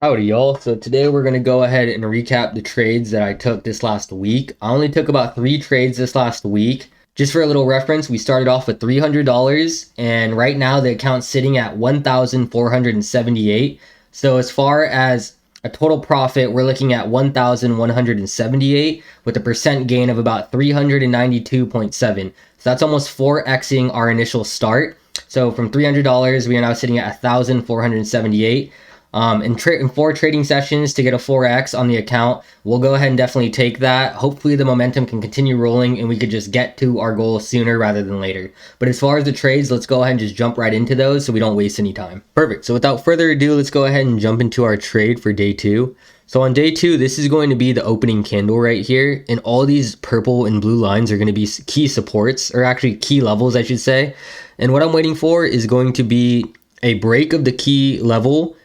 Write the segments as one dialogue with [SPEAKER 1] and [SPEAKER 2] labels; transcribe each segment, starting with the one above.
[SPEAKER 1] Howdy, y'all. So today we're going to go ahead and recap the trades that I took this last week. I only took about 3 trades this last week. Just for a little reference, we started off with $300, and right now the account's sitting at $1,478. So as far as a total profit, we're looking at $1,178 with a percent gain of about 392.7. So that's almost 4xing our initial start. So from $300, we are now sitting at $1,478. In 4 trading sessions to get a 4x on the account. We'll go ahead and definitely take that. Hopefully the momentum can continue rolling and we could just get to our goal sooner rather than later. But as far as the trades, let's go ahead and just jump right into those so we don't waste any time. Perfect. So without further ado, let's go ahead and jump into our trade for day 2. So on day 2, this is going to be the opening candle right here, and all these purple and blue lines are going to be key supports, or actually key levels, I should say. And what I'm waiting for is going to be a break of the key level,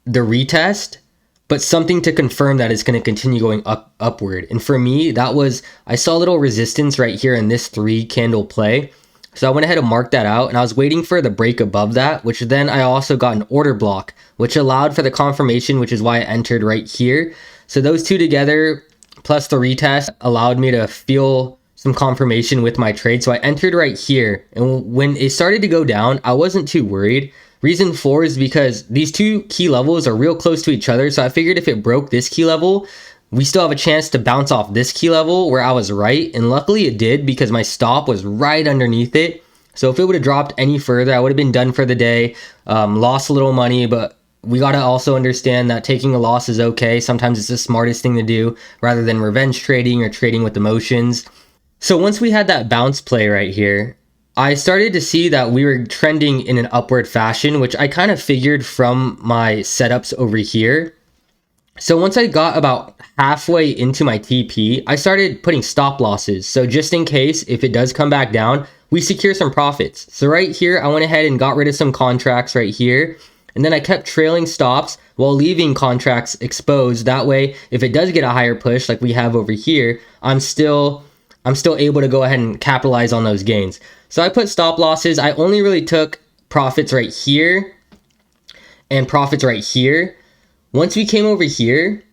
[SPEAKER 1] the retest, but something to confirm that it's going to continue going upward. And for me, that was, I saw a little resistance right here in this 3 candle play. So I went ahead and marked that out, and I was waiting for the break above that, which then I also got an order block, which allowed for the confirmation, which is why I entered right here. So those two together, plus the retest, allowed me to feel some confirmation with my trade. So I entered right here, and when it started to go down, I wasn't too worried. Reason 4 is because these 2 key levels are real close to each other, so I figured if it broke this key level, we still have a chance to bounce off this key level where I was right, and luckily it did because my stop was right underneath it. So if it would have dropped any further, I would have been done for the day, lost a little money, but we got to also understand that taking a loss is okay. Sometimes it's the smartest thing to do rather than revenge trading or trading with emotions. So once we had that bounce play right here, I started to see that we were trending in an upward fashion, which I kind of figured from my setups over here. So once I got about halfway into my TP, I started putting stop losses. So just in case, if it does come back down, we secure some profits. So right here, I went ahead and got rid of some contracts right here. And then I kept trailing stops while leaving contracts exposed. That way, if it does get a higher push like we have over here, I'm still able to go ahead and capitalize on those gains. So I put stop losses. I only really took profits right here and profits right here. Once we came over here,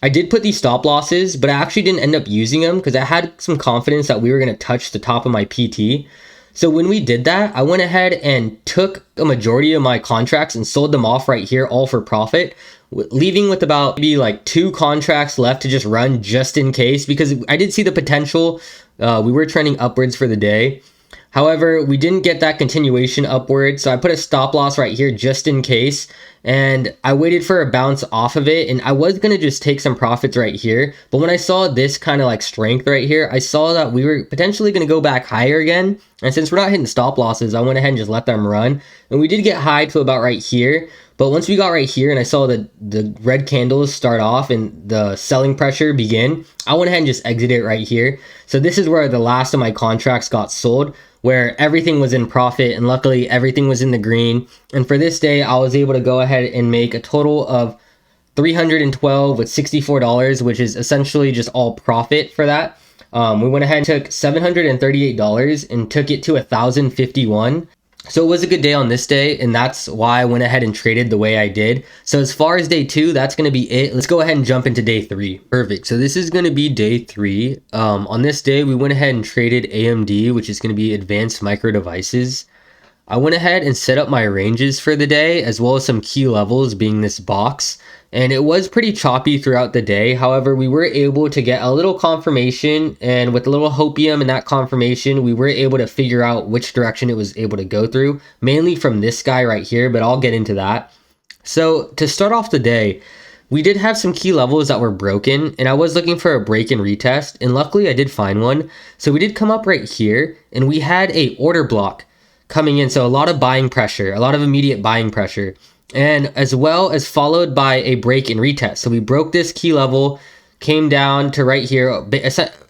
[SPEAKER 1] I did put these stop losses, but I actually didn't end up using them because I had some confidence that we were going to touch the top of my PT. So when we did that, I went ahead and took a majority of my contracts and sold them off right here, all for profit, leaving with about maybe like 2 contracts left to just run just in case, because I did see the potential. We were trending upwards for the day. However, we didn't get that continuation upward, so I put a stop loss right here just in case, and I waited for a bounce off of it, and I was going to just take some profits right here, but when I saw this kind of like strength right here, I saw that we were potentially going to go back higher again, and since we're not hitting stop losses, I went ahead and just let them run, and we did get high to about right here, but once we got right here and I saw the red candles start off and the selling pressure begin, I went ahead and just exited right here. So this is where the last of my contracts got sold, where everything was in profit, and luckily everything was in the green. And for this day, I was able to go ahead and make a total of $312 with $64, which is essentially just all profit for that. We went ahead and took $738 and took it to $1,051. So it was a good day on this day, and that's why I went ahead and traded the way I did. So as far as day 2, that's going to be it. Let's go ahead and jump into day 3. Perfect. So this is going to be day 3. On this day, we went ahead and traded AMD, which is going to be Advanced Micro Devices. I went ahead and set up my ranges for the day, as well as some key levels being this box. And it was pretty choppy throughout the day. However, we were able to get a little confirmation, and with a little hopium in that confirmation, we were able to figure out which direction it was able to go through, mainly from this guy right here, but I'll get into that. So to start off the day, we did have some key levels that were broken, and I was looking for a break and retest, and luckily I did find one. So we did come up right here, and we had a order block coming in, so a lot of buying pressure, a lot of immediate buying pressure, and as well as followed by a break and retest. So we broke this key level, came down to right here,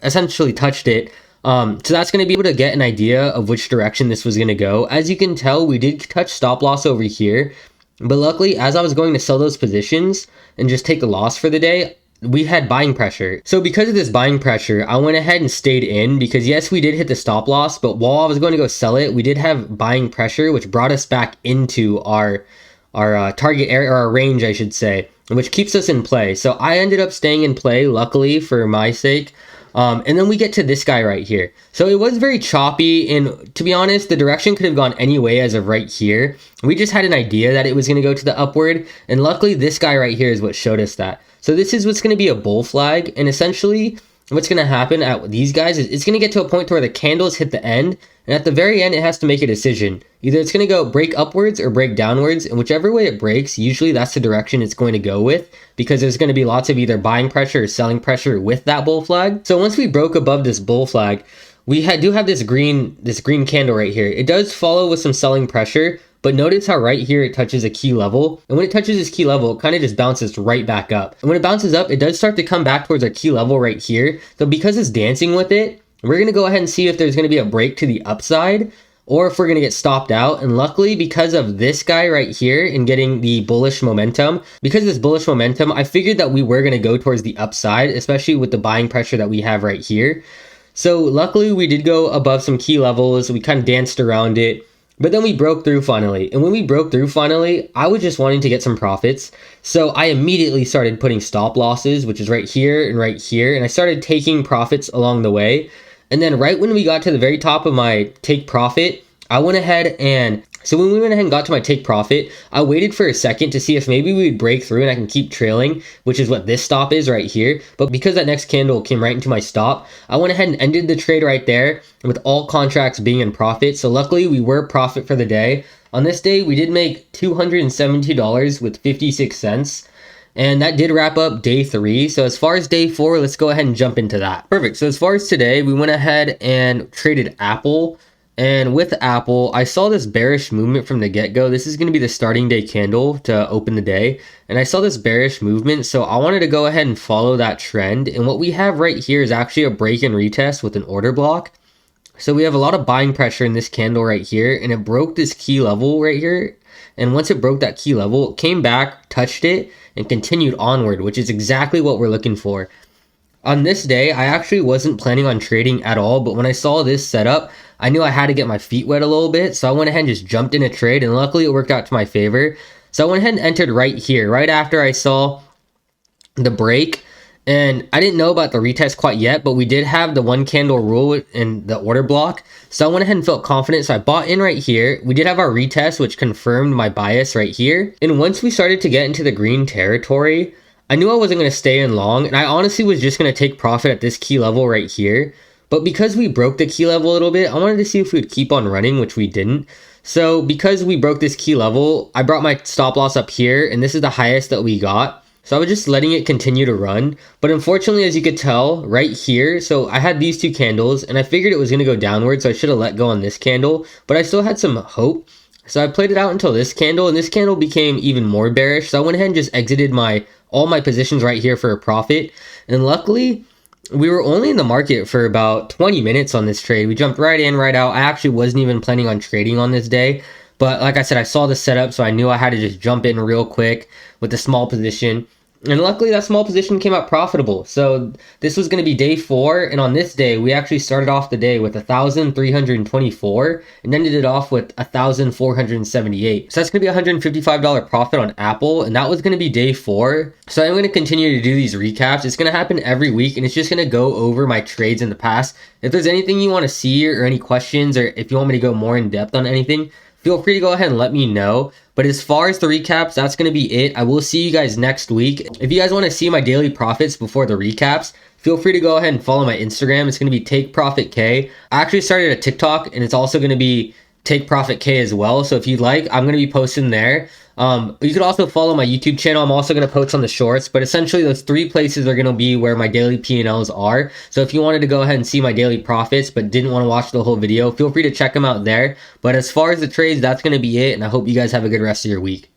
[SPEAKER 1] essentially touched it. So that's going to be able to get an idea of which direction this was going to go. As you can tell, we did touch stop loss over here, but luckily as I was going to sell those positions and just take the loss for the day, we had buying pressure. So because of this buying pressure, I went ahead and stayed in, because yes, we did hit the stop loss, but while I was going to go sell it, we did have buying pressure, which brought us back into our target area, or our range, I should say. which keeps us in play. So I ended up staying in play, luckily for my sake. And then we get to this guy right here. So it was very choppy, and to be honest, the direction could have gone any way as of right here. We just had an idea that it was going to go to the upward, and luckily this guy right here is what showed us that. So this is what's going to be a bull flag, and essentially what's going to happen at these guys is it's going to get to a point where the candles hit the end, and at the very end it has to make a decision. Either it's going to go break upwards or break downwards, and whichever way it breaks, usually that's the direction it's going to go with, because there's going to be lots of either buying pressure or selling pressure with that bull flag. So once we broke above this bull flag, we do have this green candle right here. It does follow with some selling pressure, but notice how right here it touches a key level. And when it touches this key level, it kind of just bounces right back up. And when it bounces up, it does start to come back towards our key level right here. So because it's dancing with it, we're going to go ahead and see if there's going to be a break to the upside, or if we're going to get stopped out. And luckily, because of this guy right here and getting the bullish momentum, because of this bullish momentum, I figured that we were going to go towards the upside, especially with the buying pressure that we have right here. So luckily, we did go above some key levels. We kind of danced around it. But then we broke through finally. And when we broke through finally, I was just wanting to get some profits. So I immediately started putting stop losses, which is right here and right here. And I started taking profits along the way. And then right when we got to the very top of my take profit, I went ahead and... So when we went ahead and got to my take profit, I waited for a second to see if maybe we would break through and I can keep trailing, which is what this stop is right here. But because that next candle came right into my stop, I went ahead and ended the trade right there with all contracts being in profit. So luckily we were profit for the day. On this day, we did make $270 with 56 cents. And that did wrap up day 3. So as far as day 4, let's go ahead and jump into that. Perfect. So as far as today, we went ahead and traded Apple. And with Apple, I saw this bearish movement from the get-go. This is going to be the starting day candle to open the day. And I saw this bearish movement, so I wanted to go ahead and follow that trend. And what we have right here is actually a break and retest with an order block. So we have a lot of buying pressure in this candle right here, and it broke this key level right here. And once it broke that key level, it came back, touched it, and continued onward, which is exactly what we're looking for. On this day, I actually wasn't planning on trading at all, but when I saw this setup, I knew I had to get my feet wet a little bit, so I went ahead and just jumped in a trade, and luckily it worked out to my favor. So I went ahead and entered right here, right after I saw the break, and I didn't know about the retest quite yet, but we did have the one candle rule in the order block, so I went ahead and felt confident, so I bought in right here. We did have our retest, which confirmed my bias right here, and once we started to get into the green territory, I knew I wasn't going to stay in long, and I honestly was just going to take profit at this key level right here. But because we broke the key level a little bit, I wanted to see if we would keep on running, which we didn't. So because we broke this key level, I brought my stop loss up here, and this is the highest that we got. So I was just letting it continue to run. But unfortunately, as you could tell, right here, so I had these two candles, and I figured it was going to go downward, so I should have let go on this candle. But I still had some hope. So I played it out until this candle, and this candle became even more bearish. So I went ahead and just exited all my positions right here for a profit. And luckily, we were only in the market for about 20 minutes on this trade. We jumped right in, right out. I actually wasn't even planning on trading on this day. But like I said, I saw the setup, so I knew I had to just jump in real quick with a small position. And luckily, that small position came out profitable. So this was going to be day 4. And on this day, we actually started off the day with 1,324 and ended it off with 1,478. So that's going to be $155 profit on Apple. And that was going to be day 4. So I'm going to continue to do these recaps. It's going to happen every week. And it's just going to go over my trades in the past. If there's anything you want to see or any questions, or if you want me to go more in depth on anything, feel free to go ahead and let me know. But as far as the recaps, that's going to be it. I will see you guys next week. If you guys want to see my daily profits before the recaps, feel free to go ahead and follow my Instagram. It's going to be Take Profit K. I actually started a TikTok, and it's also going to be Take Profit K as well. So if you'd like, I'm going to be posting there. You could also follow my YouTube channel. I'm also going to post on the shorts, but essentially those 3 places are going to be where my daily P&Ls are. So if you wanted to go ahead and see my daily profits, but didn't want to watch the whole video, feel free to check them out there. But as far as the trades, that's going to be it. And I hope you guys have a good rest of your week.